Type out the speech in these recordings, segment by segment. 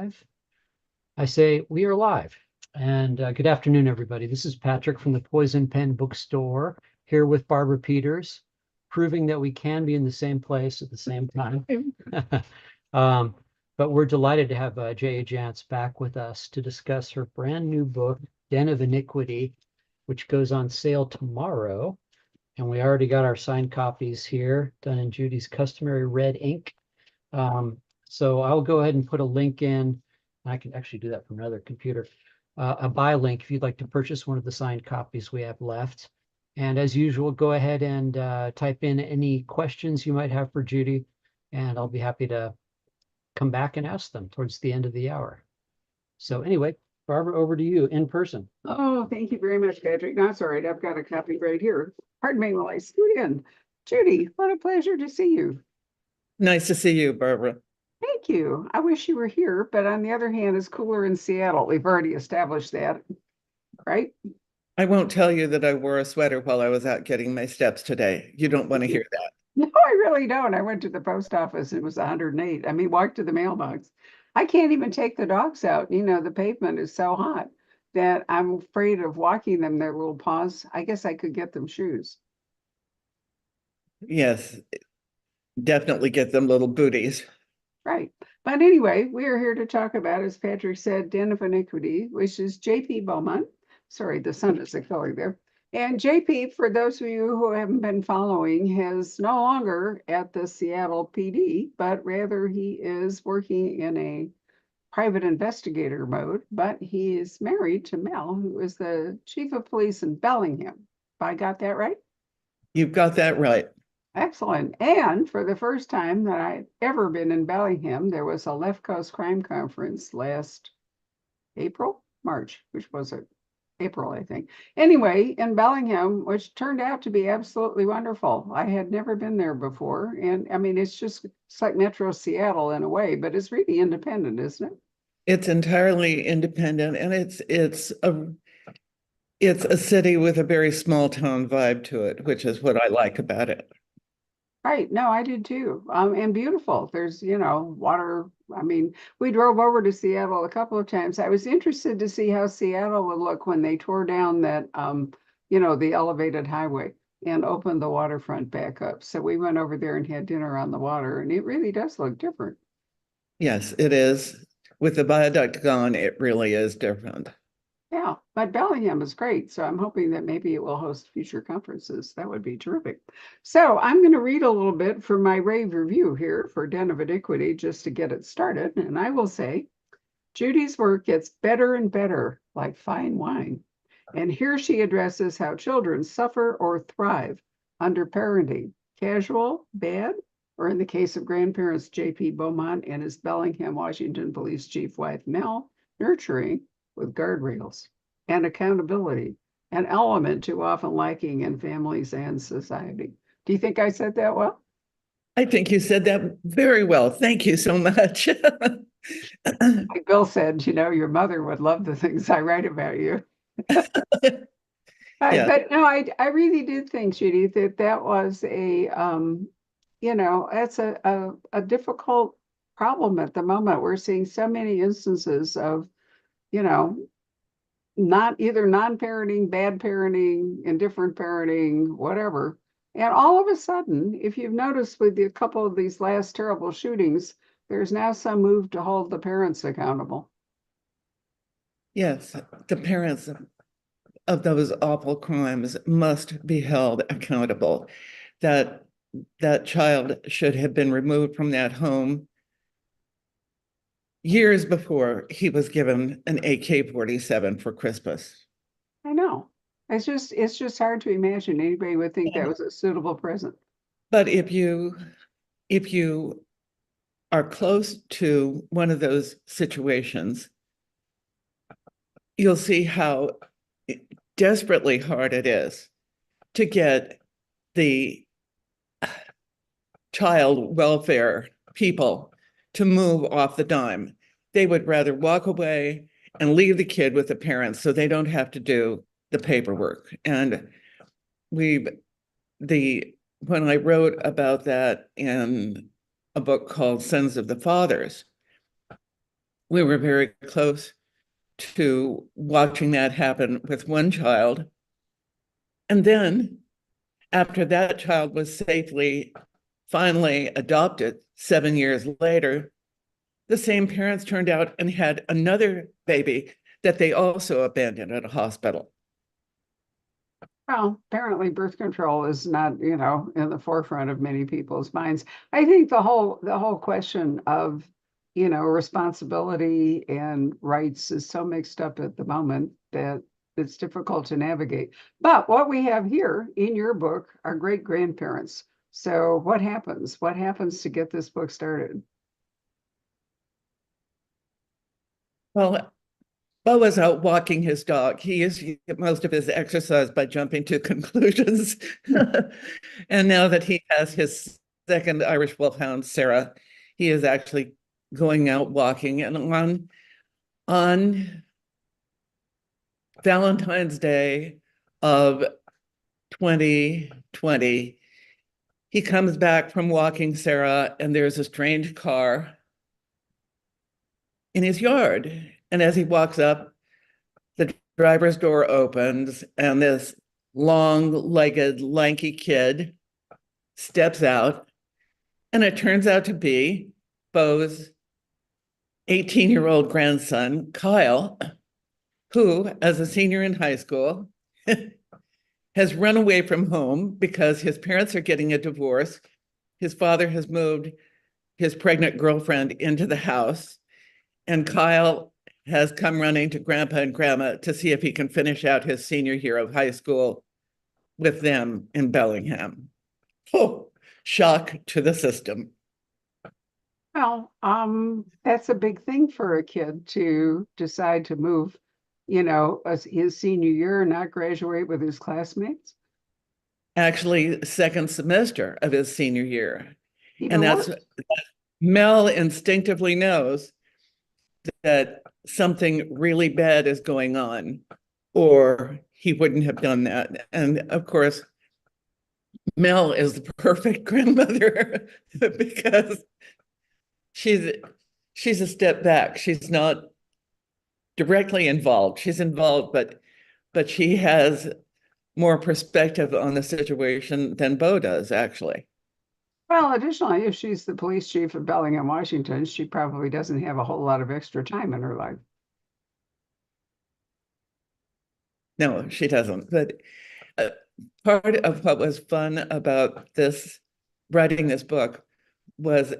live? I say we are live. And good afternoon, everybody. This is Patrick from the Poison Pen Bookstore here with Barbara Peters, proving that we can be in the same place at the same time. um, but we're delighted to have J.A. Jance back with us to discuss her brand new book, Den of Iniquity, which goes on sale tomorrow. And we already got our signed copies here, done in Judy's customary red ink. So I'll go ahead and put a link in. I can actually do that from another computer. A buy link if you'd like to purchase one of the signed copies we have left. And as usual, go ahead and type in any questions you might have for Judy, and I'll be happy to come back and ask them towards the end of the hour. So anyway, Barbara, over to you in person. Oh, thank you very much, Patrick. No, it's all right. I've got a copy right here. Pardon me while I scoot in. Judy, what a pleasure to see you. Nice to see you, Barbara. Thank you. I wish you were here, but on the other hand, it's cooler in Seattle. We've already established that, right? I won't tell you that I wore a sweater while I was out getting my steps today. You don't want to hear that. No, I really don't. I went to the post office. It was 108. I mean, walked to the mailbox. I can't even take the dogs out. You know, the pavement is so hot that I'm afraid of walking them their little paws. I guess I could get them shoes. Yes, definitely get them little booties. Right. But anyway, we are here to talk about, as Patrick said, Den of Iniquity, which is J.P. Beaumont. Sorry, the sun is color there. And JP, for those of you who haven't been following, is no longer at the Seattle PD, but rather he is working in a private investigator mode, but he is married to Mel, who is the chief of police in Bellingham. If I got that right? You've got that right. Excellent. And for the first time that I've ever been in Bellingham, there was a Left Coast Crime Conference last March, which was it? April, I think. Anyway, in Bellingham, which turned out to be absolutely wonderful. I had never been there before. And I mean, it's like Metro Seattle in a way, but it's really independent, isn't it? It's entirely independent, and it's a city with a very small town vibe to it, which is what I like about it. Right. No, I did too. And beautiful. There's, water. I mean, we drove over to Seattle a couple of times. I was interested to see how Seattle would look when they tore down that, the elevated highway and opened the waterfront back up. So we went over there and had dinner on the water, and it really does look different. Yes, it is. With the viaduct gone, it really is different. Yeah, but Bellingham is great. So I'm hoping that maybe it will host future conferences. That would be terrific. So I'm going to read a little bit from my rave review here for Den of Iniquity just to get it started. And I will say, Judy's work gets better and better, like fine wine. And here she addresses how children suffer or thrive under parenting, casual, bad, or in the case of grandparents J.P. Beaumont and his Bellingham, Washington Police Chief wife Mel, nurturing, with guardrails and accountability, an element too often lacking in families and society. Do you think I said that well? I think you said that very well. Thank you so much. Like Bill said, your mother would love the things I write about you. Yeah. But no, I really did think, Judy, that was it's a difficult problem at the moment. We're seeing so many instances of not either non-parenting, bad parenting, indifferent parenting, whatever. And all of a sudden, if you've noticed with a couple of these last terrible shootings, there's now some move to hold the parents accountable. Yes, the parents of those awful crimes must be held accountable. That child should have been removed from that home years before he was given an AK-47 for Christmas. I know. It's just hard to imagine anybody would think that was a suitable present. But if you are close to one of those situations, you'll see how desperately hard it is to get the child welfare people to move off the dime. They would rather walk away and leave the kid with the parents so they don't have to do the paperwork. And when I wrote about that in a book called Sons of the Fathers, we were very close to watching that happen with one child. And then after that child was safely, finally adopted 7 years later, the same parents turned out and had another baby that they also abandoned at a hospital. Well, apparently birth control is not, in the forefront of many people's minds. I think the whole question of, responsibility and rights is so mixed up at the moment that it's difficult to navigate. But what we have here in your book are great grandparents. So what happens? What happens to get this book started? Well, Bo was out walking his dog. He used to get most of his exercise by jumping to conclusions. And now that he has his second Irish Wolfhound, Sarah, he is actually going out walking. And on Valentine's Day of 2020, he comes back from walking Sarah, and there's a strange car in his yard. And as he walks up, the driver's door opens, and this long-legged, lanky kid steps out, and it turns out to be Bo's 18-year-old grandson, Kyle, who, as a senior in high school, has run away from home because his parents are getting a divorce. His father has moved his pregnant girlfriend into the house, and Kyle has come running to Grandpa and Grandma to see if he can finish out his senior year of high school with them in Bellingham. Oh, shock to the system. Well, that's a big thing for a kid to decide to move, his senior year and not graduate with his classmates. Actually, second semester of his senior year. Even And worse. Mel instinctively knows that something really bad is going on, or he wouldn't have done that. And of course, Mel is the perfect grandmother because she's a step back. She's not directly involved. She's involved, but she has more perspective on the situation than Bo does, actually. Well, additionally, if she's the police chief of Bellingham, Washington, she probably doesn't have a whole lot of extra time in her life. No, she doesn't. But part of what was fun about writing this book was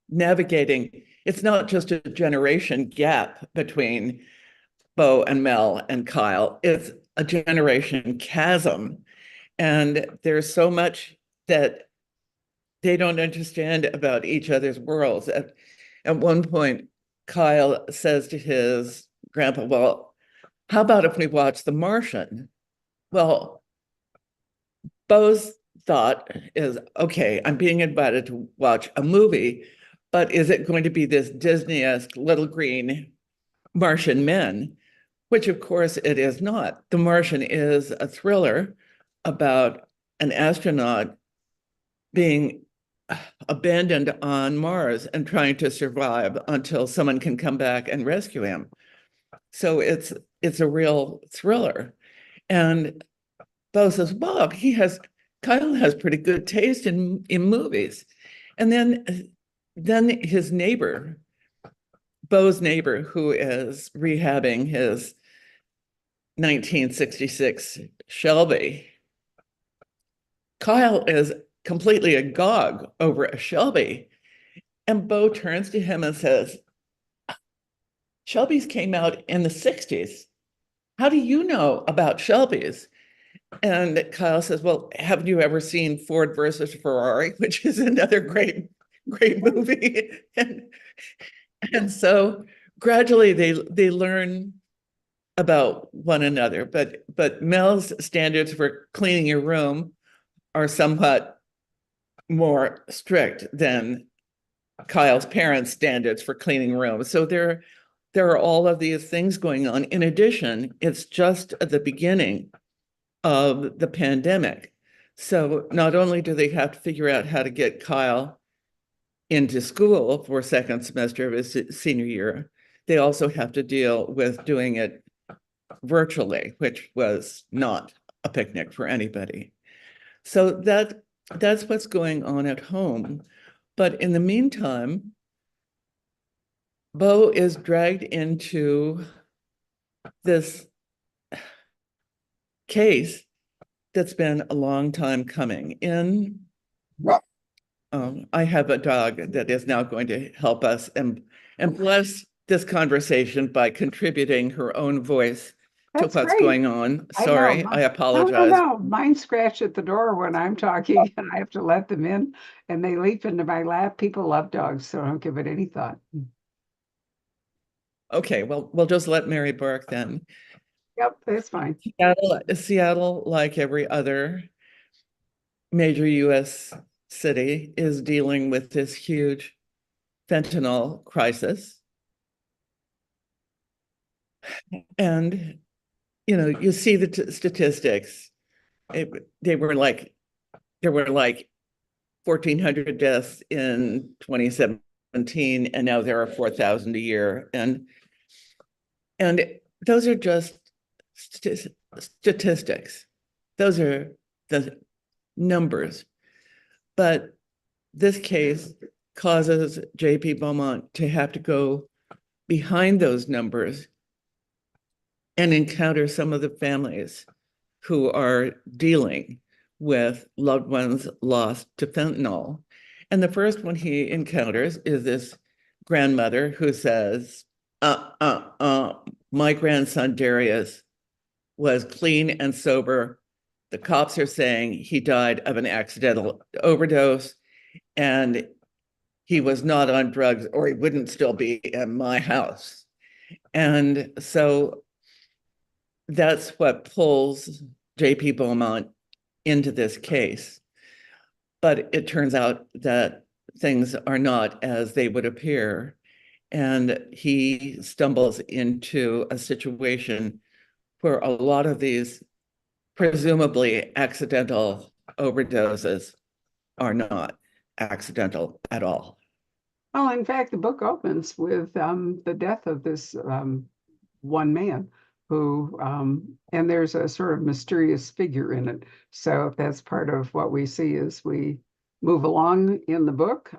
navigating. It's not just a generation gap between Bo and Mel and Kyle. It's a generation chasm. And there's so much that they don't understand about each other's worlds. At one point, Kyle says to his grandpa, well, how about if we watch The Martian? Well, Bo's thought is, okay, I'm being invited to watch a movie, but is it going to be this Disney-esque little green Martian men? Which of course it is not. The Martian is a thriller about an astronaut being abandoned on Mars and trying to survive until someone can come back and rescue him. So it's a real thriller. And Bo says, well, Kyle has pretty good taste in movies. And then his neighbor, Bo's neighbor, who is rehabbing his 1966 Shelby, Kyle is completely agog over a Shelby. And Bo turns to him and says, Shelby's came out in the 60s. How do you know about Shelby's? And Kyle says, well, haven't you ever seen Ford versus Ferrari, which is another great movie? And so gradually they learn about one another, but Mel's standards for cleaning your room are somewhat more strict than Kyle's parents' standards for cleaning rooms. So there are all of these things going on. In addition, it's just at the beginning of the pandemic. So not only do they have to figure out how to get Kyle into school for second semester of his senior year, they also have to deal with doing it virtually, which was not a picnic for anybody. So that's what's going on at home. But in the meantime, Beau is dragged into this case that's been a long time coming. I have a dog that is now going to help us and bless this conversation by contributing her own voice to That's what's great. going on. I know. Sorry, I apologize. No. Mine scratch at the door when I'm talking and I have to let them in and they leap into my lap. People love dogs, so don't give it any thought. Okay, well, we'll just let Mary bark then. Yep, that's fine. Seattle, like every other major US city, is dealing with this huge fentanyl crisis. And, you see the statistics. There were like 1,400 deaths in 2017, and now there are 4,000 a year. And those are just statistics. Those are the numbers. But this case causes J.P. Beaumont to have to go behind those numbers and encounter some of the families who are dealing with loved ones lost to fentanyl. And the first one he encounters is this grandmother who says, my grandson Darius was clean and sober. The cops are saying he died of an accidental overdose and he was not on drugs or he wouldn't still be in my house. And so that's what pulls J.P. Beaumont into this case. But it turns out that things are not as they would appear. And he stumbles into a situation where a lot of these presumably accidental overdoses are not accidental at all. Well, in fact, the book opens with the death of this one man who, and there's a sort of mysterious figure in it. So that's part of what we see as we move along in the book.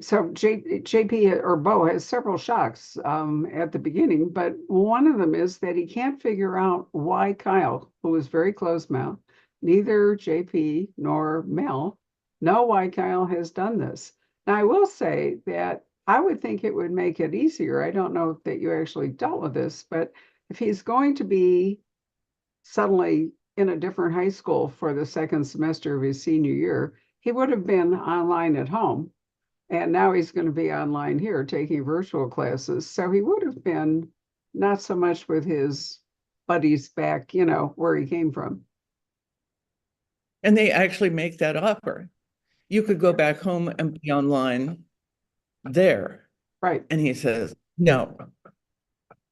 So JP or Beau has several shocks at the beginning, but one of them is that he can't figure out why Kyle, who was very close-mouthed, neither JP nor Mel know why Kyle has done this. Now, I will say that I would think it would make it easier. I don't know that you actually dealt with this, but if he's going to be suddenly in a different high school for the second semester of his senior year, he would have been online at home. And now he's going to be online here taking virtual classes. So he would have been not so much with his buddies back, where he came from. And they actually make that offer. You could go back home and be online there. Right. And he says, no,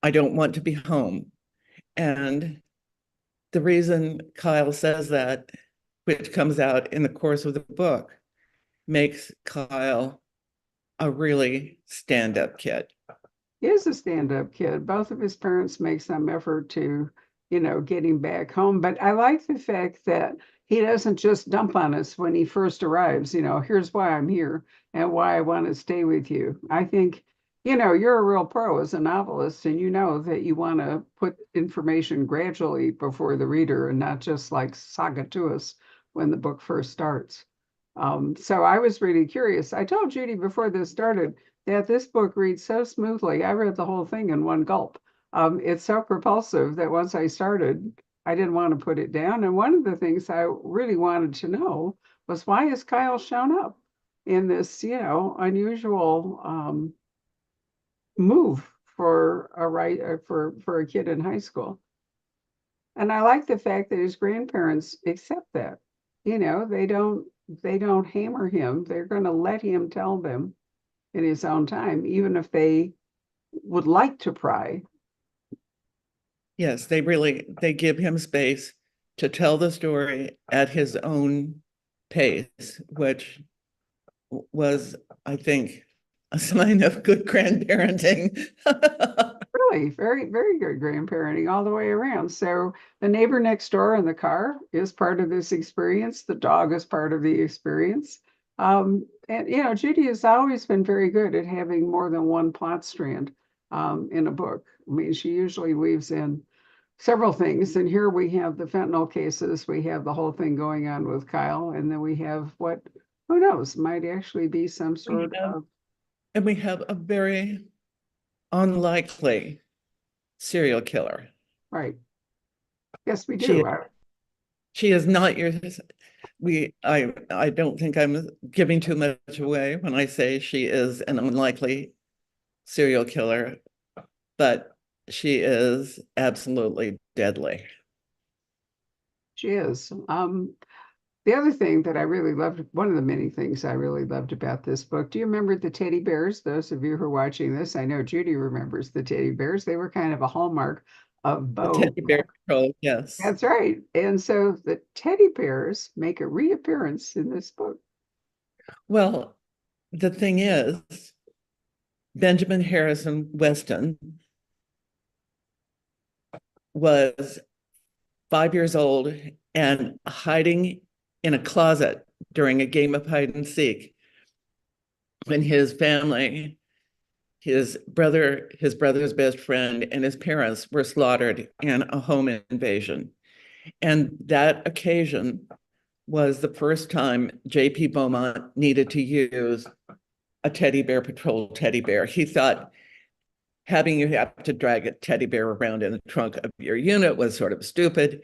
I don't want to be home. And the reason Kyle says that, which comes out in the course of the book, makes Kyle a really stand-up kid. He is a stand-up kid. Both of his parents make some effort to, get him back home. But I like the fact that he doesn't just dump on us when he first arrives, here's why I'm here and why I want to stay with you. I think, you're a real pro as a novelist, and you know that you want to put information gradually before the reader and not just like saga to us when the book first starts. So I was really curious. I told Judy before this started that this book reads so smoothly. I read the whole thing in one gulp. It's so propulsive that once I started, I didn't want to put it down. And one of the things I really wanted to know was, why has Kyle shown up in this, unusual move for a kid in high school? And I like the fact that his grandparents accept that. They don't hammer him. They're going to let him tell them in his own time, even if they would like to pry. Yes, they give him space to tell the story at his own pace, which was, I think, a sign of good grandparenting. Really, very, very good grandparenting all the way around. So the neighbor next door in the car is part of this experience. The dog is part of the experience. And Judy has always been very good at having more than one plot strand in a book. I mean, she usually weaves in several things. And here we have the fentanyl cases. We have the whole thing going on with Kyle, and then we have what, who knows, might actually be some sort of And we have a very unlikely serial killer. right. Yes, we She do. she is not your I don't think I'm giving too much away when I say she is an unlikely serial killer, but she is absolutely deadly. She is. The other thing that I really loved, one of the many things I really loved about this book, do you remember the teddy bears? Those of you who are watching this, I know Judy remembers the teddy bears. They were kind of a hallmark of The Bo. teddy bear patrol, yes. That's right. And so the teddy bears make a reappearance in this book. Well, the thing is, Benjamin Harrison Weston was 5 years old and hiding in a closet during a game of hide and seek when his family, his brother's best friend, and his parents were slaughtered in a home invasion. And that occasion was the first time J.P. Beaumont needed to use a teddy bear patrol teddy bear. He thought having you have to drag a teddy bear around in the trunk of your unit was sort of stupid.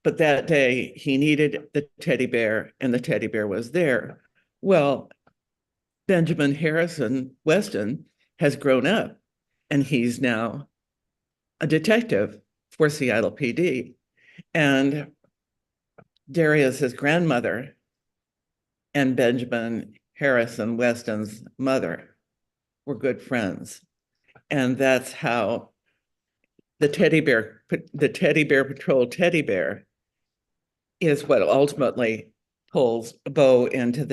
But that day he needed the teddy bear, and the teddy bear was there. Well, Benjamin Harrison Weston has grown up, and he's now a detective for Seattle PD. And Darius's grandmother and Benjamin Harrison Weston's mother were good friends. And that's how the teddy bear patrol teddy bear is what ultimately pulls Bo into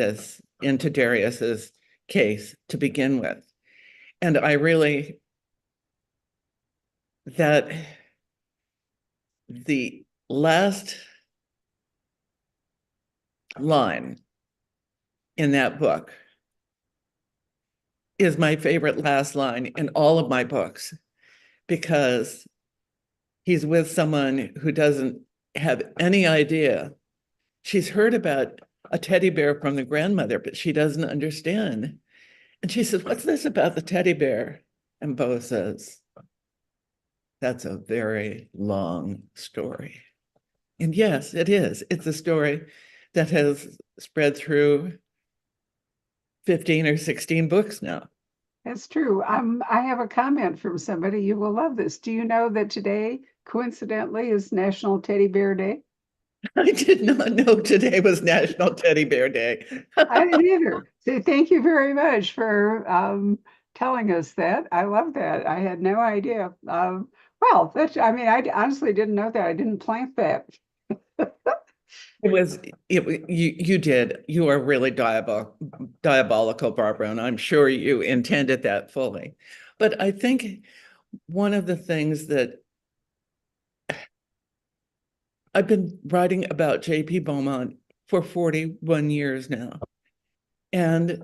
Darius's case to begin with. And that the last line in that book is my favorite last line in all of my books, because he's with someone who doesn't have any idea. She's heard about a teddy bear from the grandmother, but she doesn't understand. And she says, "What's this about the teddy bear?" And Bo says, "That's a very long story." And yes, it is. It's a story that has spread through 15 or 16 books now. That's true. I have a comment from somebody. You will love this. Do you know that today, coincidentally, is National Teddy Bear Day? I did not know today was National Teddy Bear Day. I didn't either. So thank you very much for telling us that. I love that. I had no idea. Well, I honestly didn't know that. I didn't plant that. You did. You are really diabolical, Barbara, and I'm sure you intended that fully. But I think one of the things that I've been writing about J.P. Beaumont for 41 years now. And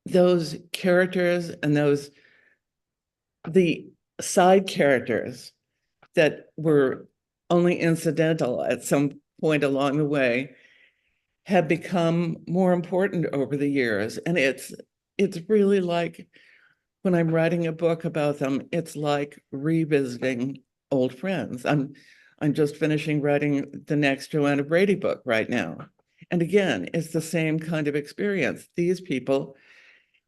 those characters and the side characters that were only incidental at some point along the way have become more important over the years. And it's really like, when I'm writing a book about them, it's like revisiting old friends. I'm just finishing writing the next Joanna Brady book right now. And again, it's the same kind of experience. These people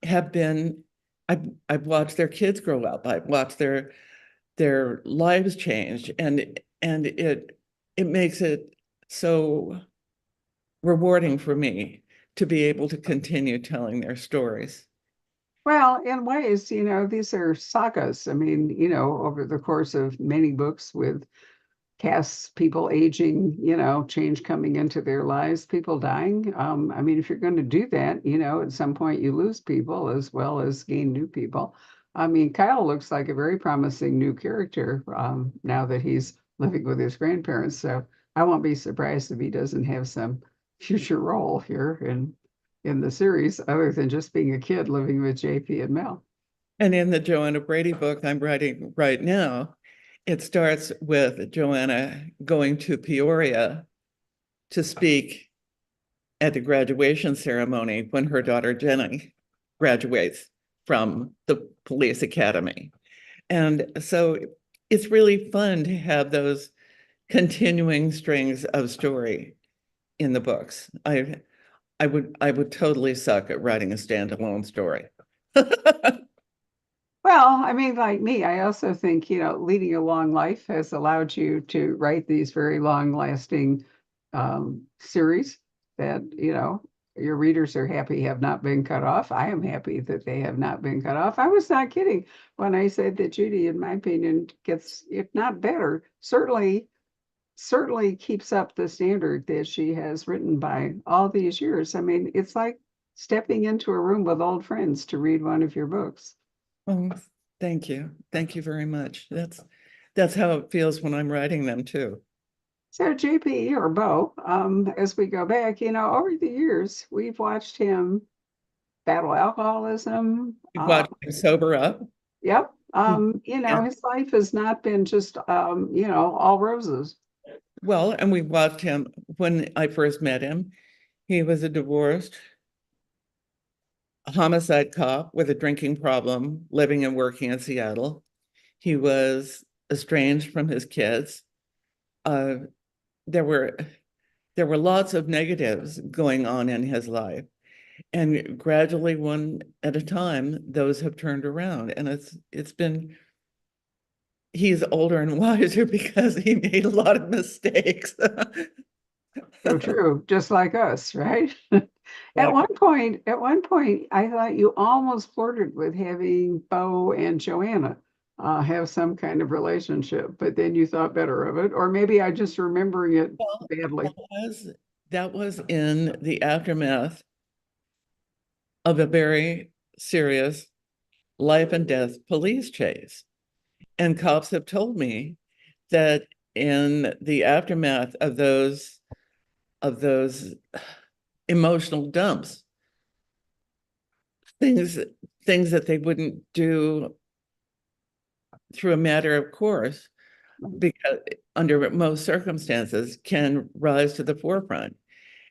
have been, I've watched their kids grow up. I've watched their lives change, and it makes it so rewarding for me to be able to continue telling their stories. Well, in ways, these are sagas. I mean, over the course of many books with casts, people aging, change coming into their lives, people dying. I mean, if you're going to do that, at some point you lose people as well as gain new people. I mean, Kyle looks like a very promising new character now that he's living with his grandparents. So I won't be surprised if he doesn't have some future role here in the series, other than just being a kid living with JP and Mel. And in the Joanna Brady book I'm writing right now, it starts with Joanna going to Peoria to speak at the graduation ceremony when her daughter Jenny graduates from the police academy. And so it's really fun to have those continuing strings of story in the books. I would totally suck at writing a standalone story. Well, I mean, like me, I also think, leading a long life has allowed you to write these very long lasting series that, your readers are happy have not been cut off. I am happy that they have not been cut off. I was not kidding when I said that Judy, in my opinion, gets, if not better, certainly keeps up the standard that she has written by all these years. I mean, it's like stepping into a room with old friends to read one of your books. Oh, thank you. Thank you very much. That's how it feels when I'm writing them too. So JP or Bo, as we go back, over the years, we've watched him battle alcoholism. You've watched him sober up. Yep. Yeah. His life has not been just, all roses. Well, and we watched him when I first met him. He was a divorced homicide cop with a drinking problem, living and working in Seattle. He was estranged from his kids. There were lots of negatives going on in his life, and gradually, one at a time, those have turned around. And it's been, he's older and wiser because he made a lot of mistakes. So true, just like us, right? Yeah. At one point, I thought you almost flirted with having Bo and Joanna have some kind of relationship, but then you thought better of it, or maybe I just remembering it Well, badly. that was in the aftermath of a very serious life and death police chase. And cops have told me that in the aftermath of those emotional dumps, things that they wouldn't do through a matter of course, because under most circumstances can rise to the forefront.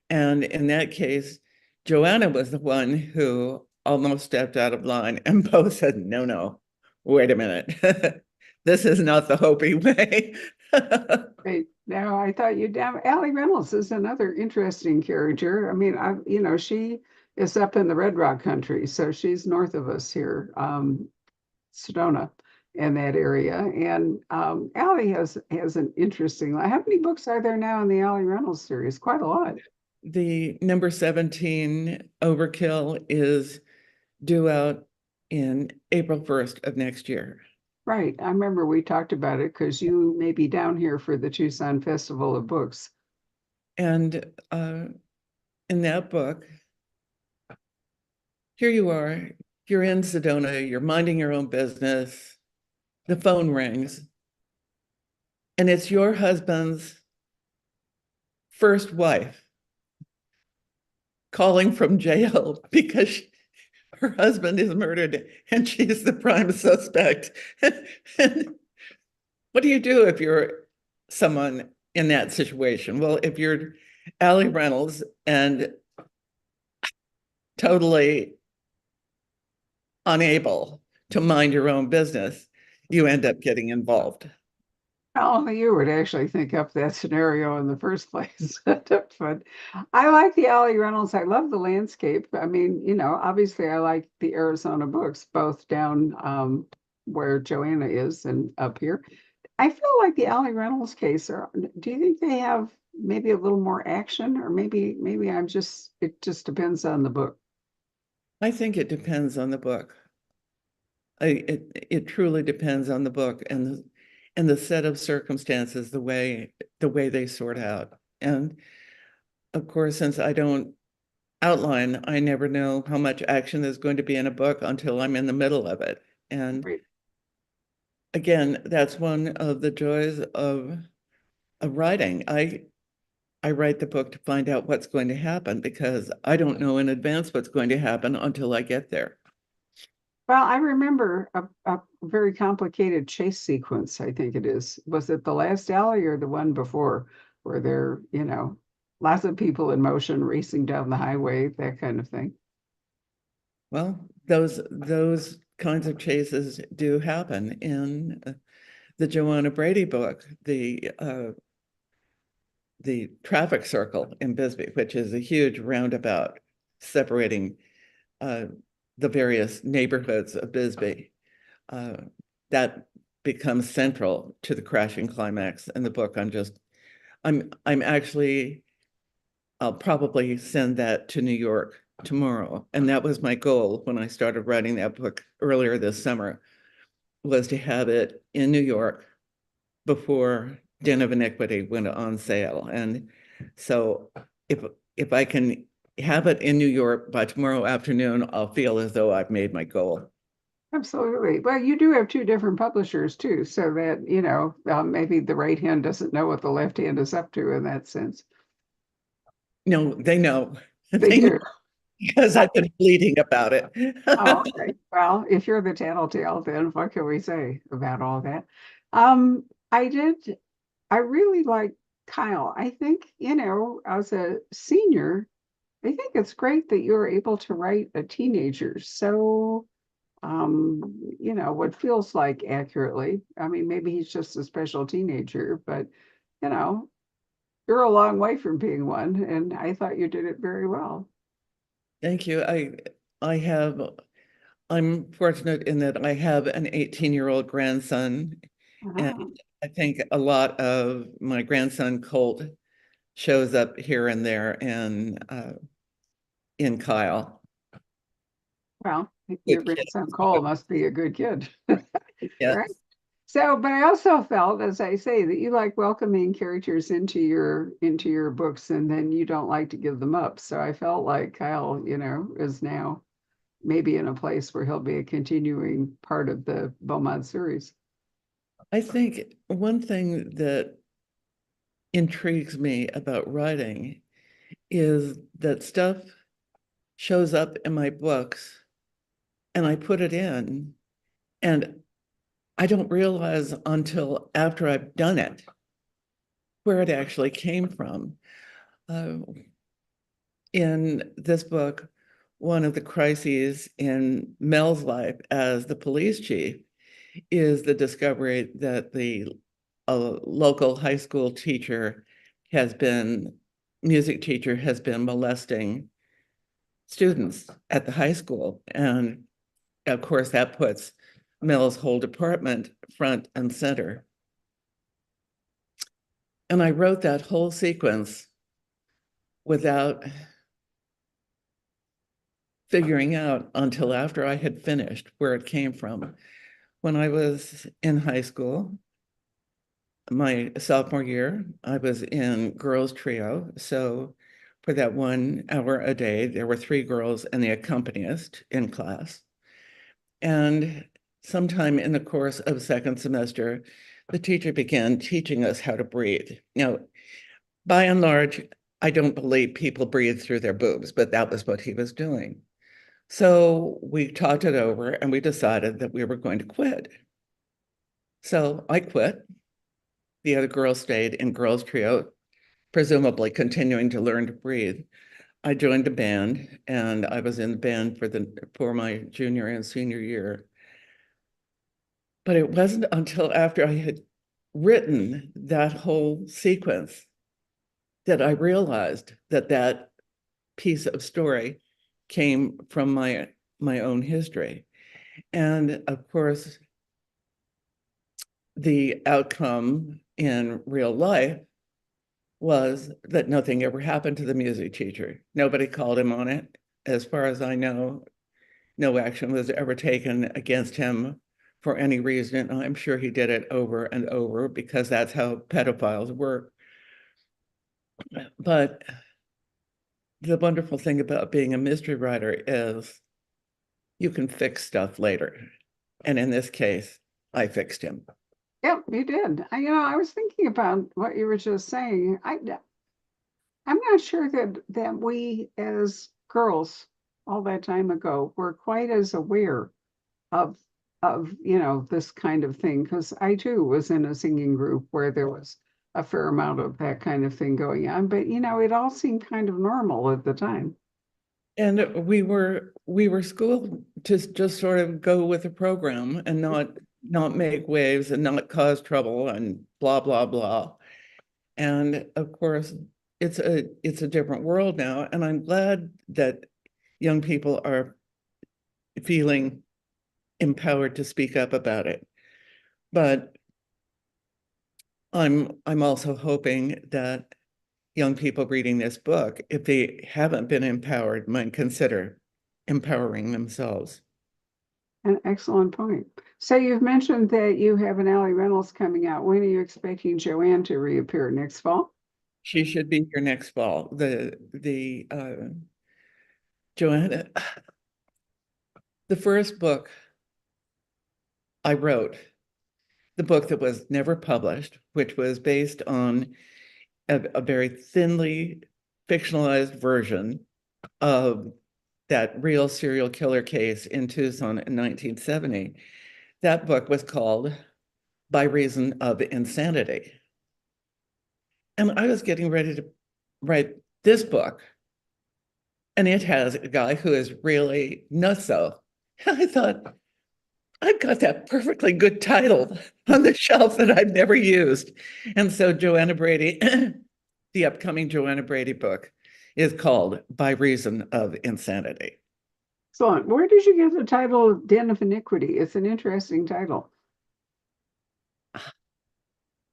And in that case, Joanna was the one who almost stepped out of line, and Bo said, no, wait a minute. This is not the Hopi way. Right. Now, I thought you damn Allie Reynolds is another interesting character. I mean, she is up in the Red Rock country, so she's north of us here, Sedona and that area. And Allie has an interesting life. How many books are there now in the Allie Reynolds series? Quite a lot. The number 17 Overkill is due out in April 1st of next year. Right. I remember we talked about it because you may be down here for the Tucson Festival of Books. And in that book, here you are, you're in Sedona, you're minding your own business, the phone rings, and it's your husband's first wife calling from jail because her husband is murdered and she's the prime suspect. And what do you do if you're someone in that situation? Well, if you're Allie Reynolds and totally unable to mind your own business, you end up getting involved. Only you would actually think up that scenario in the first place. But I like the Allie Reynolds. I love the landscape. I mean, obviously I like the Arizona books, both down where Joanna is and up here. I feel like the Allie Reynolds case, do you think they have maybe a little more action, or maybe it just depends on the book? I think it depends on the book. It truly depends on the book. And and the set of circumstances, the way they sort out. And of course, since I don't outline, I never know how much action there's going to be in a book until I'm in the middle of it. And Right. again, that's one of the joys of writing. I write the book to find out what's going to happen because I don't know in advance what's going to happen until I get there. Well, I remember a very complicated chase sequence, I think it is. Was it the last alley or the one before, where there, lots of people in motion racing down the highway, that kind of thing? Well, those kinds of chases do happen in the Joanna Brady book, the traffic circle in Bisbee, which is a huge roundabout separating the various neighborhoods of Bisbee. That becomes central to the crashing climax in the book. I'm actually, I'll probably send that to New York tomorrow. And that was my goal when I started writing that book earlier this summer, was to have it in New York before Den of Iniquity went on sale. And so if I can have it in New York by tomorrow afternoon, I'll feel as though I've made my goal. Absolutely. Well, you do have two different publishers too, so that, maybe the right hand doesn't know what the left hand is up to in that sense. No, they know. They They know do. because I've been bleeding about it. Oh, okay. Well, if you're the tattletale, then what can we say about all that? I did, I really like Kyle. I think, as a senior, I think it's great that you're able to write a teenager so, what feels like accurately. I mean, maybe he's just a special teenager, but, you know, you're a long way from being one, and I thought you did it very well. Thank you. I'm fortunate in that I have an 18-year-old grandson, and Ah, I think a lot of my grandson Colt shows up here and there in Kyle. well, your Good kid. grandson Cole must be a good kid. Yeah. Right. So, but I also felt, as I say, that you like welcoming characters into your books, and then you don't like to give them up. So I felt like Kyle, is now maybe in a place where he'll be a continuing part of the Beaumont series. I think one thing that intrigues me about writing is that stuff shows up in my books and I put it in, and I don't realize until after I've done it where it actually came from. Uh, in this book, one of the crises in Mel's life as the police chief is the discovery that the local high school music teacher has been molesting students at the high school. And of course, that puts Mel's whole department front and center. And I wrote that whole sequence without figuring out until after I had finished where it came from. When I was in high school, my sophomore year, I was in girls' trio. So for that 1 hour a day, there were 3 girls and the accompanist in class. And sometime in the course of second semester, the teacher began teaching us how to breathe. Now, by and large, I don't believe people breathe through their boobs, but that was what he was doing. So we talked it over and we decided that we were going to quit. So I quit. The other girls stayed in girls' trio, presumably continuing to learn to breathe. I joined a band, and I was in the band for my junior and senior year. But it wasn't until after I had written that whole sequence that I realized that that piece of story came from my own history. And of course, the outcome in real life was that nothing ever happened to the music teacher. Nobody called him on it. As far as I know, no action was ever taken against him for any reason. I'm sure he did it over and over because that's how pedophiles work. But the wonderful thing about being a mystery writer is you can fix stuff later. And in this case, I fixed him. Yep, you did. I was thinking about what you were just saying. I'm not sure that we as girls all that time ago were quite as aware of this kind of thing, because I too was in a singing group where there was a fair amount of that kind of thing going on, but it all seemed kind of normal at the time. And we were schooled to just sort of go with the program and not make waves and not cause trouble and blah blah blah. And of course, it's a different world now, and I'm glad that young people are feeling empowered to speak up about it. But I'm also hoping that young people reading this book, if they haven't been empowered, might consider empowering themselves. An excellent point. So you've mentioned that you have an Allie Reynolds coming out. When are you expecting Joanne to reappear? Next fall? She should be here next fall. Joanna, the first book I wrote, the book that was never published, which was based on a very thinly fictionalized version of that real serial killer case in Tucson in 1970. That book was called By Reason of Insanity. And I was getting ready to write this book, and it has a guy who is really nutso. I thought, I've got that perfectly good title on the shelf that I've never used. And so Joanna Brady, the upcoming Joanna Brady book is called By Reason of Insanity. Excellent. Where did you get the title Den of Iniquity? It's an interesting title.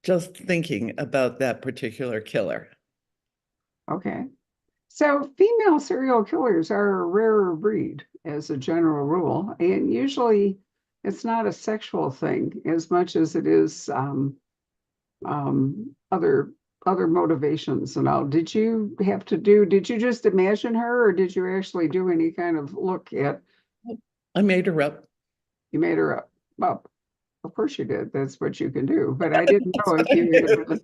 Just thinking about that particular killer. Okay. So female serial killers are a rarer breed as a general rule, and usually it's not a sexual thing as much as it is other motivations and all. Did you just imagine her, or did you actually do any kind of look at? I made her up. You made her up. Well, of course you did. That's what you can do. But I didn't know if you had,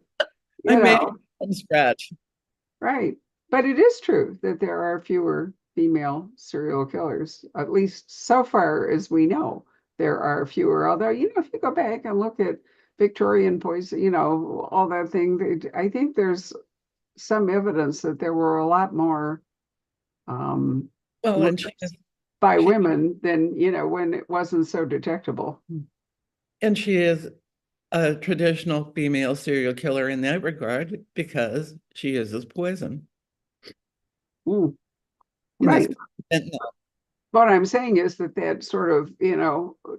I made it from scratch. right. But it is true that there are fewer female serial killers, at least so far as we know. There are fewer, although, if you go back and look at Victorian poison, all that thing, I think there's some evidence that there were a lot more Well, and by women than, when it wasn't so detectable. And she is a traditional female serial killer in that regard because she uses poison. Mm. Right. And What I'm saying is that sort of,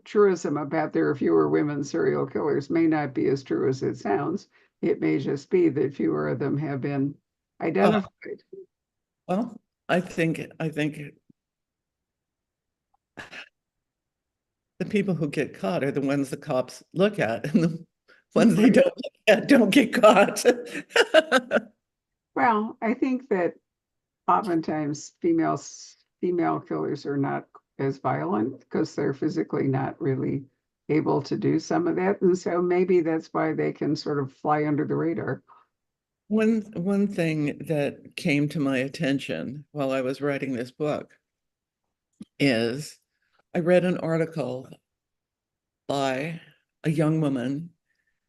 truism about there are fewer women serial killers may not be as true as it sounds. It may just be that fewer of them have been identified. Well, I think the people who get caught are the ones the cops look at, and the ones they don't look at don't get caught. Well, I think that oftentimes female killers are not as violent because they're physically not really able to do some of that. And so maybe that's why they can sort of fly under the radar. One thing that came to my attention while I was writing this book is I read an article by a young woman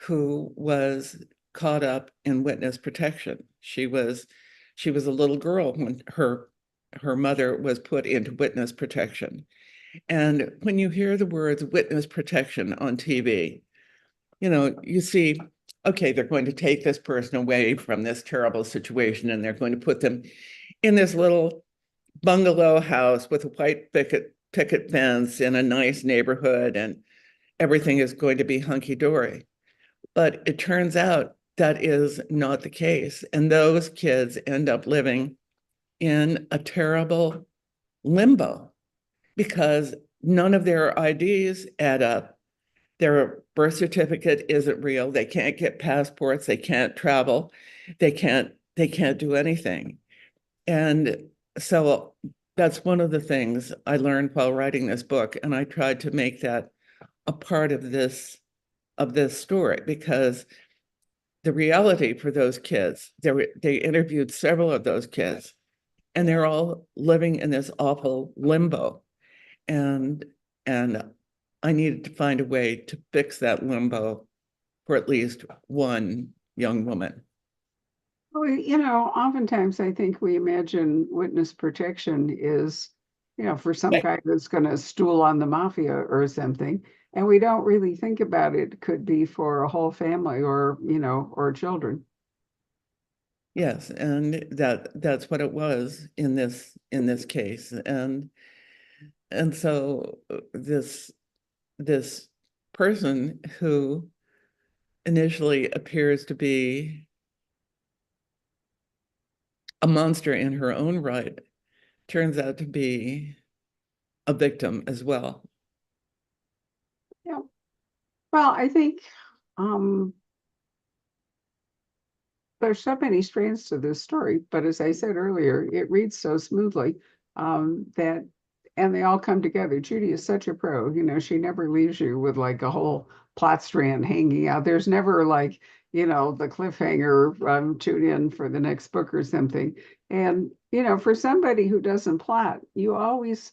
who was caught up in witness protection. She was a little girl when her mother was put into witness protection. And when you hear the words witness protection on TV, you see, okay, they're going to take this person away from this terrible situation and they're going to put them in this little bungalow house with a white picket fence in a nice neighborhood, and everything is going to be hunky-dory. But it turns out that is not the case. And those kids end up living in a terrible limbo because none of their IDs add up Their birth certificate isn't real. They can't get passports. They can't travel. They can't do anything. And so that's one of the things I learned while writing this book. And I tried to make that a part of this story, because the reality for those kids, they interviewed several of those kids, and they're all living in this awful limbo. And I needed to find a way to fix that limbo for at least one young woman. Well, oftentimes I think we imagine witness protection is, for some Right. guy that's going to stool on the mafia or something. And we don't really think about it. Could be for a whole family or, or children. Yes, and that's what it was in this case. And so this person who initially appears to be a monster in her own right turns out to be a victim as well. Yeah. Well, I think um, there's so many strands to this story, but as I said earlier, it reads so smoothly that, and they all come together. Judy is such a pro, she never leaves you with like a whole plot strand hanging out. There's never like, the cliffhanger, tune in for the next book or something. And, for somebody who doesn't plot, you always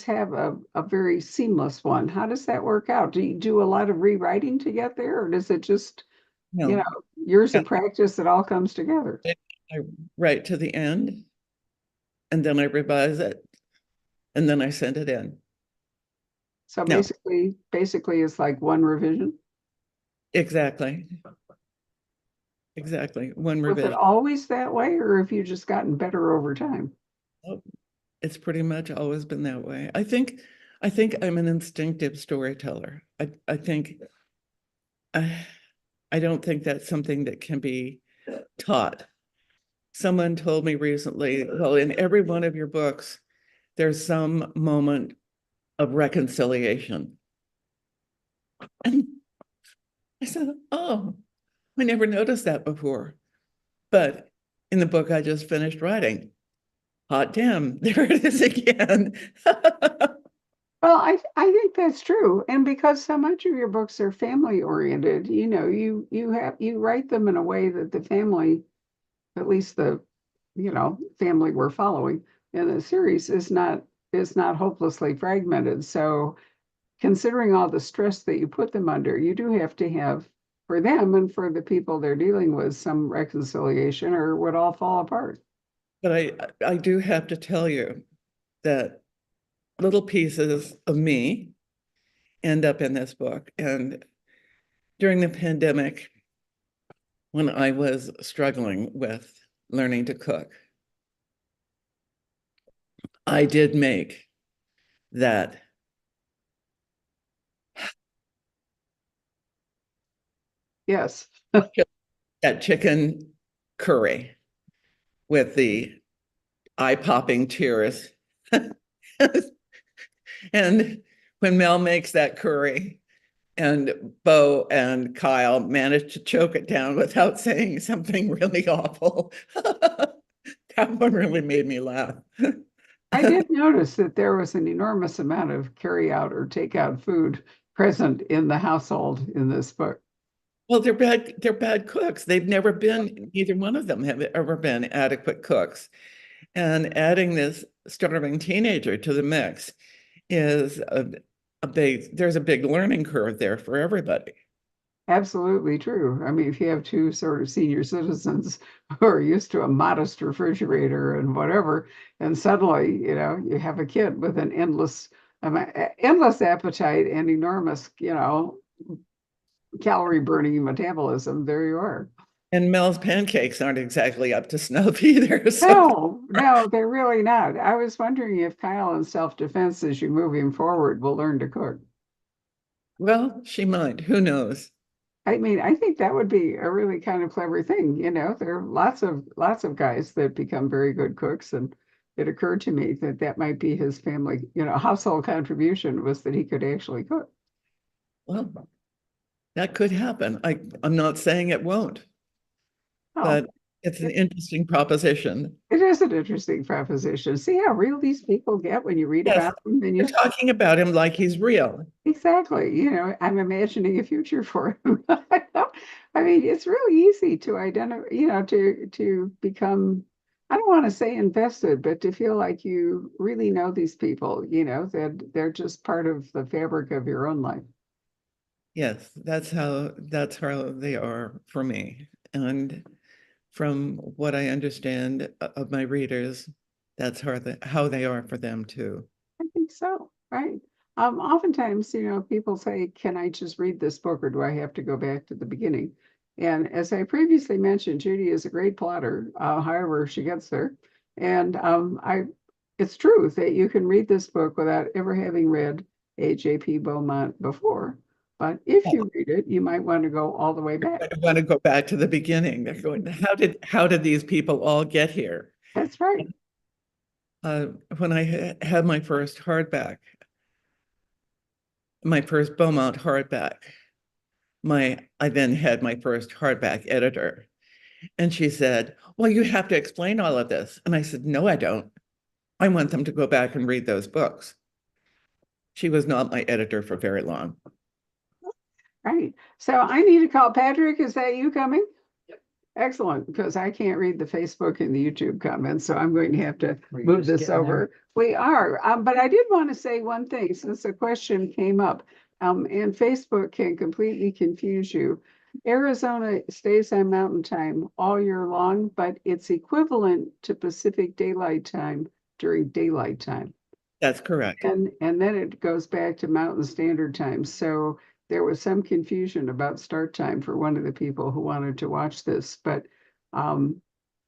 have a very seamless one. How does that work out? Do you do a lot of rewriting to get there, or does it just, you know, No, years yeah, of practice, it all comes together? I write to the end, and then I revise it, and then I send it in. So No, basically it's like one revision. exactly. Exactly. One Was it revision. always that way, or have you just gotten better over time? Oh, it's pretty much always been that way. I think I'm an instinctive storyteller. I think I don't think that's something that can be taught. Someone told me recently, well, in every one of your books, there's some moment of reconciliation. And I said, oh, I never noticed that before. But in the book I just finished writing, hot damn, there it is again. Well, I think that's true. And because so much of your books are family oriented, you write them in a way that the family, at least the, family we're following in the series is not hopelessly fragmented. So considering all the stress that you put them under, you do have to have, for them and for the people they're dealing with, some reconciliation or it would all fall apart. But I do have to tell you that little pieces of me end up in this book. And during the pandemic, when I was struggling with learning to cook, I did make that Yes. that chicken curry with the eye-popping tears. And when Mel makes that curry and Bo and Kyle manage to choke it down without saying something really awful, that one really made me laugh. I did notice that there was an enormous amount of carry out or take out food present in the household in this book. Well, they're bad cooks. They've never been, neither one of them have ever been adequate cooks. And adding this starving teenager to the mix is there's a big learning curve there for everybody. Absolutely true. I mean, if you have two sort of senior citizens who are used to a modest refrigerator and whatever, and suddenly, you have a kid with an endless appetite and enormous, calorie burning metabolism, there you are. And Mel's pancakes aren't exactly up to snuff either. So, No, no, they're really not. I was wondering if Kyle, in self-defense, as you move him forward, will learn to cook. well, she might. Who knows? I mean, I think that would be a really kind of clever thing. There are lots of guys that become very good cooks, and it occurred to me that that might be his family, household contribution was that he could actually cook. Well, that could happen. I'm not saying it won't, Oh, but it's an interesting proposition. it is an interesting proposition. See how real these people get when you read Yes, about them, and you're you talking about him like he's real. exactly, I'm imagining a future for him. I mean, it's really easy to identify, to become, I don't want to say invested, but to feel like you really know these people, that they're just part of the fabric of your own life. Yes, that's how they are for me. And from what I understand of my readers, that's how they are for them too. I think so, right? Oftentimes, people say, can I just read this book or do I have to go back to the beginning? And as I previously mentioned, Judy is a great plotter, however she gets there. And it's true that you can read this book without ever having read A.J.P. Beaumont before. But if you read it, you might want to go all the way back. I want to go back to the beginning. They're going, how did these people all get here? That's right. When I had my first hardback, my first Beaumont hardback, I then had my first hardback editor. And she said, well, you have to explain all of this. And I said, no, I don't. I want them to go back and read those books. She was not my editor for very long. Right. So I need to call Patrick. Is that you coming? Excellent, because I can't read the Facebook and the YouTube comments, so I'm going to have to move this over. We are, but I did want to say one thing, since the question came up, and Facebook can completely confuse you. Arizona stays on Mountain Time all year long, but it's equivalent to Pacific Daylight Time during daylight time. That's correct. And then it goes back to Mountain Standard Time. So there was some confusion about start time for one of the people who wanted to watch this, but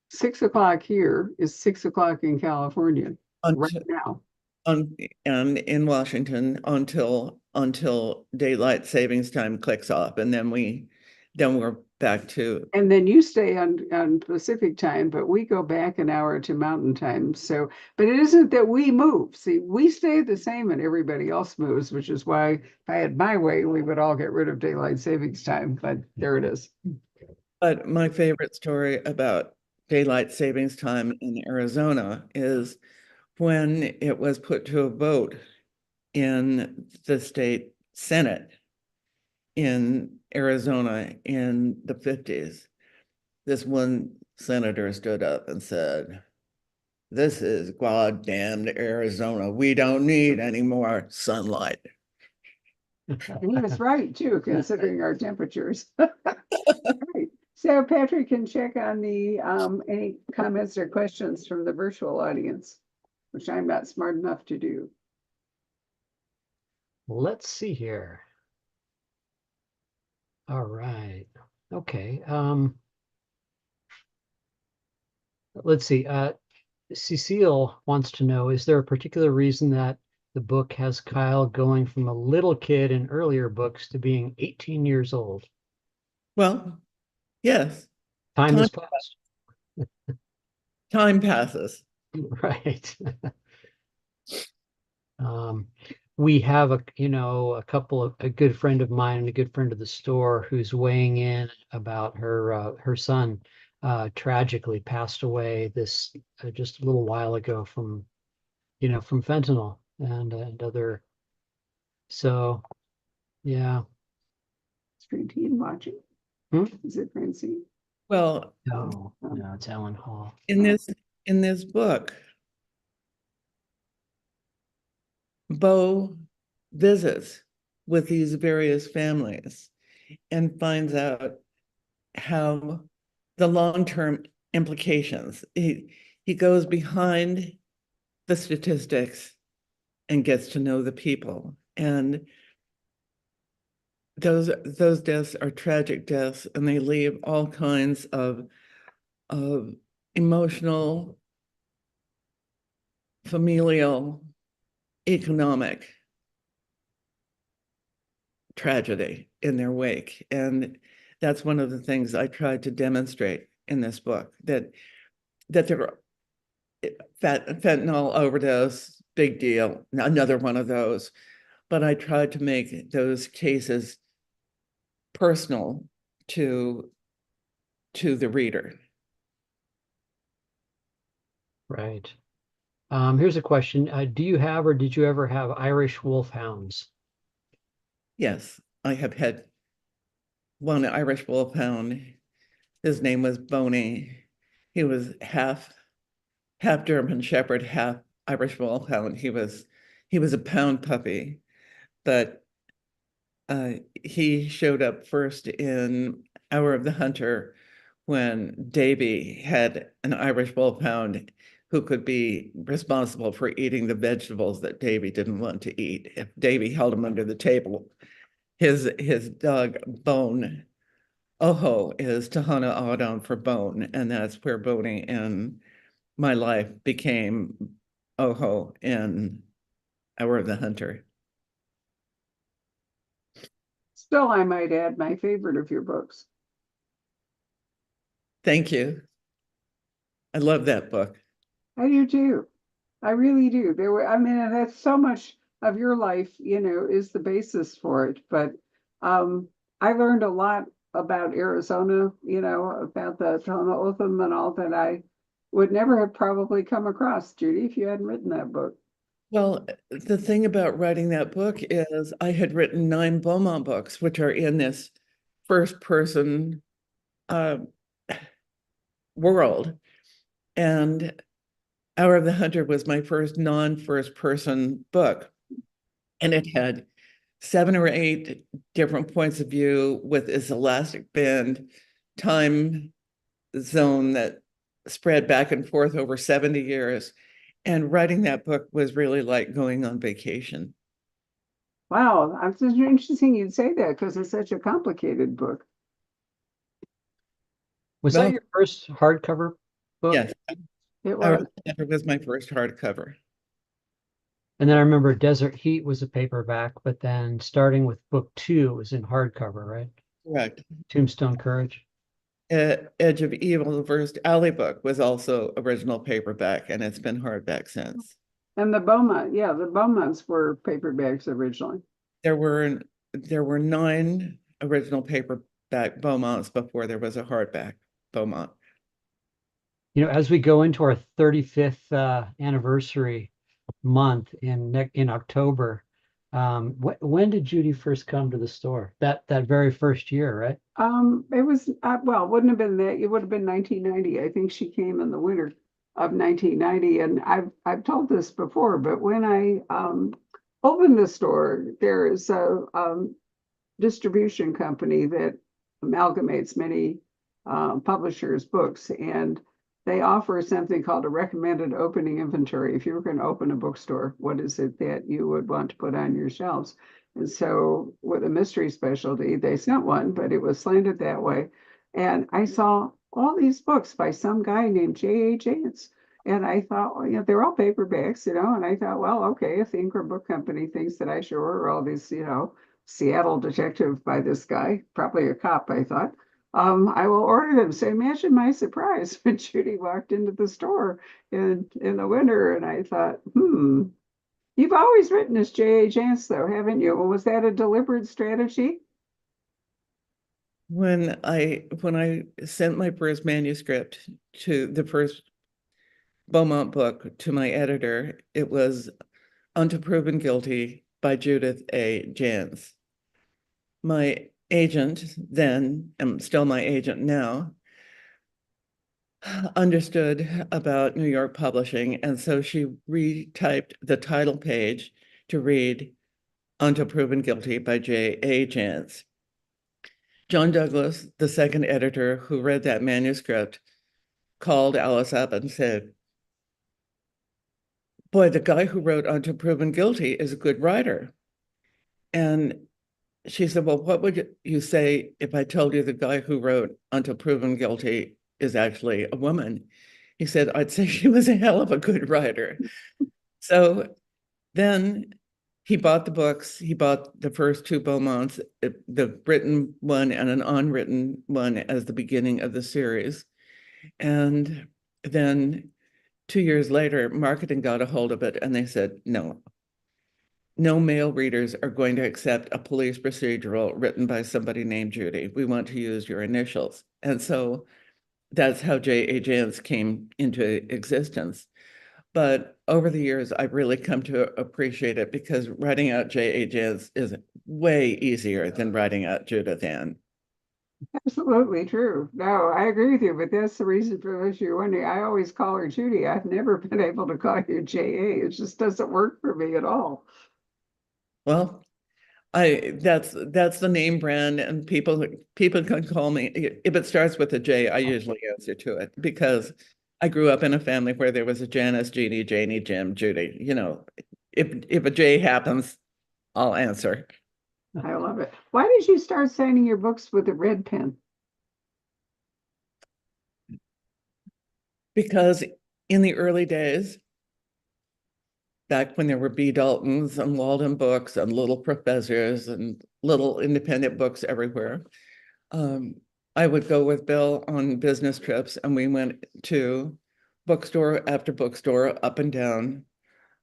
6 o'clock here is 6 o'clock in California right now. And in Washington until daylight savings time clicks off, and then we're back to. And then you stay on Pacific time, but we go back an hour to Mountain Time. So, but it isn't that we move. See, we stay the same and everybody else moves, which is why if I had my way, we would all get rid of daylight savings time. But there it is. But my favorite story about daylight savings time in Arizona is when it was put to a vote in the state Senate in Arizona in the 50s. This one senator stood up and said, this is goddamned Arizona. We don't need any more sunlight. And he was right too, considering our temperatures. Right. So Patrick can check on the any comments or questions from the virtual audience, which I'm not smart enough to do. Let's see here. All right. Okay. Let's see. Cecile wants to know, is there a particular reason that the book has Kyle going from a little kid in earlier books to being 18 years old? Well, yes. Time has passed. Time passes. Right. We have a couple of a good friend of mine and a good friend of the store who's weighing in about her son tragically passed away this just a little while ago from fentanyl and other. So yeah. Is Francine watching? Hmm? Is it Francine? Well, No, it's Ellen Hall. in this book, Bo visits with these various families and finds out how the long-term implications. He goes behind the statistics and gets to know the people. And those deaths are tragic deaths, and they leave all kinds of emotional, familial, economic tragedy in their wake. And that's one of the things I tried to demonstrate in this book, that there are fentanyl overdose, big deal, another one of those. but I tried to make those cases personal to the reader. Right. Here's a question. Do you have or did you ever have Irish wolfhounds? Yes, I have had one Irish wolfhound. His name was Boney. He was half German Shepherd, half Irish wolfhound. He was a pound puppy, but he showed up first in Hour of the Hunter when Davy had an Irish wolfhound who could be responsible for eating the vegetables that Davy didn't want to eat. If Davy held him under the table, his dog Bone, Oho, is Tahana Awadon for bone, and that's where Boney in my life became Oho in Hour of the Hunter. Still, I might add my favorite of your books. Thank you. I love that book. I do too. I really do. There were, I mean, that's so much of your life, is the basis for it. But I learned a lot about Arizona, about the Tohono O'odham and all that I would never have probably come across, Judy, if you hadn't written that book. Well, the thing about writing that book is I had written 9 Beaumont books, which are in this first person world. And Hour of the Hunter was my first non-first person book. And it had 7 or 8 different points of view with this elastic band time zone that spread back and forth over 70 years. And writing that book was really like going on vacation. Wow, it's interesting you'd say that because it's such a complicated book. Was Well, that your first hardcover book? yes, It Hour was. of the Hunter was my first hardcover. And then I remember Desert Heat was a paperback, but then starting with book 2 was in hardcover, right? Correct. Tombstone Courage. Edge of Evil, the first Alley book, was also original paperback, and it's been hardback since. And the Beaumont, yeah, the Beaumonts were paperbacks originally. There were 9 original paperback Beaumonts before there was a hardback Beaumont. As we go into our 35th anniversary month in October, when did Judy first come to the store? That very first year, right? It was well, it wouldn't have been that. It would have been 1990. I think she came in the winter of 1990, and I've told this before, but when I opened the store, there is a distribution company that amalgamates many publishers' books, and they offer something called a recommended opening inventory. If you were going to open a bookstore, what is it that you would want to put on your shelves? And so, with a mystery specialty, they sent one, but it was slanted that way. And I saw all these books by some guy named J.A. Jance. And I thought, well, they're all paperbacks, and I thought, well, okay, if the Ingram Book Company thinks that I should order all these, Seattle detective by this guy, probably a cop, I thought. I will order them. So imagine my surprise when Judy walked into the store in the winter, and I thought, you've always written as J.A. Jance, though, haven't you? Was that a deliberate strategy? When I sent my first manuscript to the first Beaumont book to my editor, it was Unto Proven Guilty by Judith A. Jance. My agent then, and still my agent now, understood about New York publishing, and so she retyped the title page to read Unto Proven Guilty by J.A. Jance. John Douglas, the second editor who read that manuscript, called Alice up and said, boy, the guy who wrote Unto Proven Guilty is a good writer. And she said, well, what would you say if I told you the guy who wrote Until Proven Guilty is actually a woman? He said, I'd say she was a hell of a good writer. So then he bought the books. He bought the first 2 Beaumonts, the written one and an unwritten one as the beginning of the series. And then 2 years later, marketing got a hold of it and they said, no, no male readers are going to accept a police procedural written by somebody named Judy. We want to use your initials. And so that's how J.A. Jance came into existence. But over the years, I've really come to appreciate it because writing out J.A. Jance is way easier than writing out Judith Ann. Absolutely true. No, I agree with you, but that's the reason for those you're wondering. I always call her Judy. I've never been able to call you J.A. It just doesn't work for me at all. Well, that's the name brand, and people can call me if it starts with a J. I usually answer to it because I grew up in a family where there was a Janice, Jeannie, Janie, Jim, Judy. You know, if a J happens, I'll answer. I love it. Why did you start signing your books with a red pen? Because in the early days, back when there were B. Daltons and Walden Books and Little Professors and little independent books everywhere, I would go with Bill on business trips, and we went to bookstore after bookstore up and down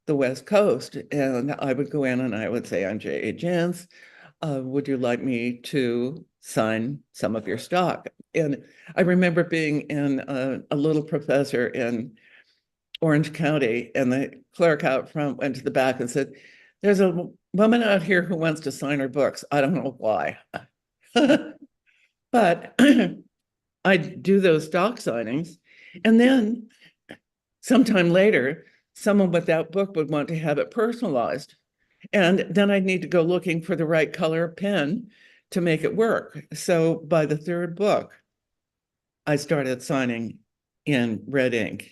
the West Coast. And I would go in and I would say, I'm J.A. Jance. Would you like me to sign some of your stock? And I remember being in a Little Professor in Orange County, and the clerk out front went to the back and said, there's a woman out here who wants to sign her books. I don't know why. But I do those stock signings. And then sometime later, someone with that book would want to have it personalized. And then I'd need to go looking for the right color pen to make it work. So by the third book, I started signing in red ink.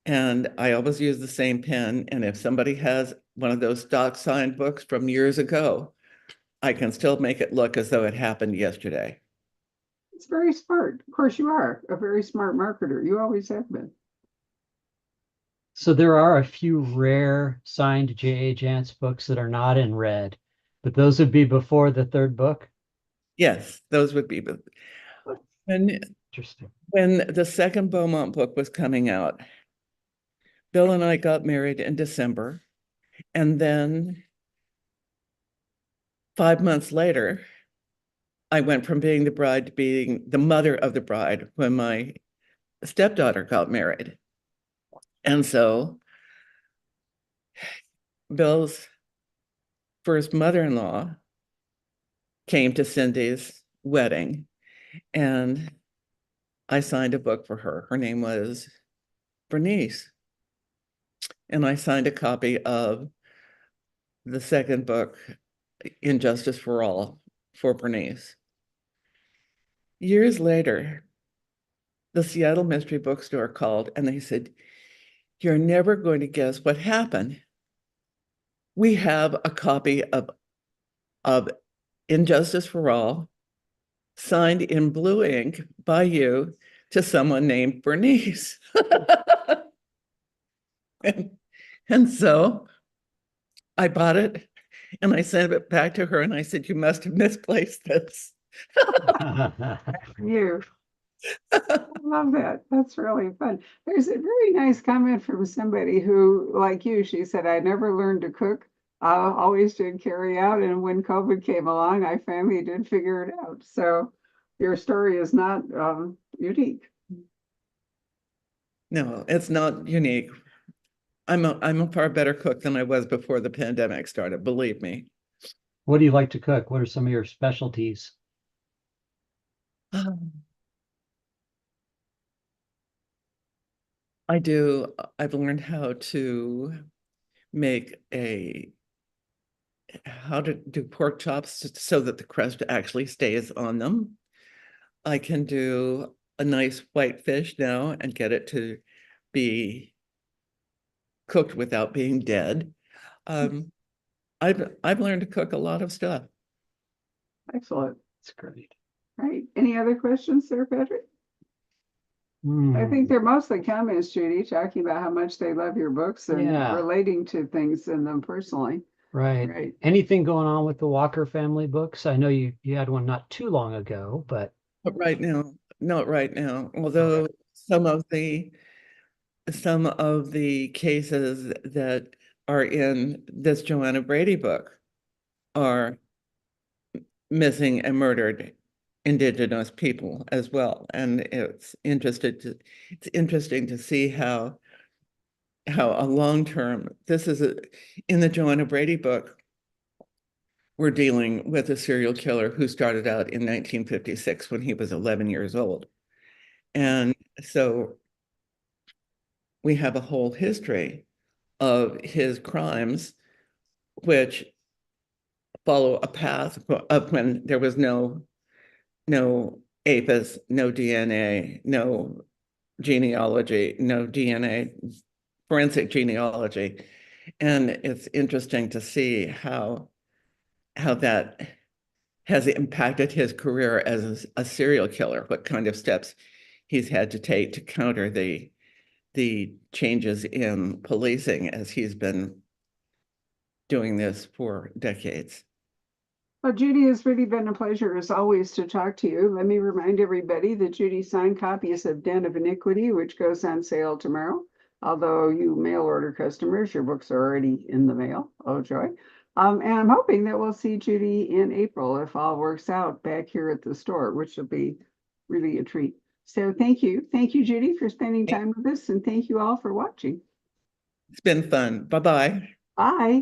And I always use the same pen. And if somebody has one of those stock signed books from years ago, I can still make it look as though it happened yesterday. It's very smart. Of course, you are a very smart marketer. You always have been. So there are a few rare signed J.A. Jance books that are not in red, but those would be before the third book. Yes, those would be. Interesting. When the second Beaumont book was coming out, Bill and I got married in December. And then 5 months later, I went from being the bride to being the mother of the bride when my stepdaughter got married. And so Bill's first mother-in-law came to Cindy's wedding, and I signed a book for her. Her name was Bernice. And I signed a copy of the second book, Injustice for All, for Bernice. Years later, the Seattle Mystery Bookstore called and they said, you're never going to guess what happened. We have a copy of Injustice for All signed in blue ink by you to someone named Bernice. and so I bought it and I sent it back to her and I said, you must have misplaced this. You. I love that. That's really fun. There's a very nice comment from somebody who, like you, she said, I never learned to cook. I always did carry out. And when COVID came along, I finally did figure it out. So your story is not unique. No, it's not unique. I'm a far better cook than I was before the pandemic started, believe me. What do you like to cook? What are some of your specialties? I've learned how to how to do pork chops so that the crust actually stays on them. I can do a nice white fish now and get it to be cooked without being dead. I've learned to cook a lot of stuff. Excellent. That's great. Right. Any other questions there, Patrick? I think they're mostly comments, Judy, talking about how much they love your books and relating to things in them personally. Right. Right. Anything going on with the Walker family books? I know you had one not too long ago, but right now, not right now. Although okay. some of the cases that are in this Joanna Brady book are missing and murdered Indigenous people as well. And it's interesting to see how a long-term, in the Joanna Brady book, we're dealing with a serial killer who started out in 1956 when he was 11 years old. And so we have a whole history of his crimes, which follow a path of when there was no APIS, no DNA, no genealogy, no DNA, forensic genealogy. And it's interesting to see how that has impacted his career as a serial killer, what kind of steps he's had to take to counter the changes in policing as he's been doing this for decades. Well, Judy, it's really been a pleasure as always to talk to you. Let me remind everybody that Judy signed copies of Den of Iniquity, which goes on sale tomorrow. Although you mail order customers, your books are already in the mail. Oh, joy. And I'm hoping that we'll see Judy in April if all works out back here at the store, which will be really a treat. So thank you. Thank you, Judy, for spending time with us. And thank you all for watching. It's been fun. Bye-bye. Bye.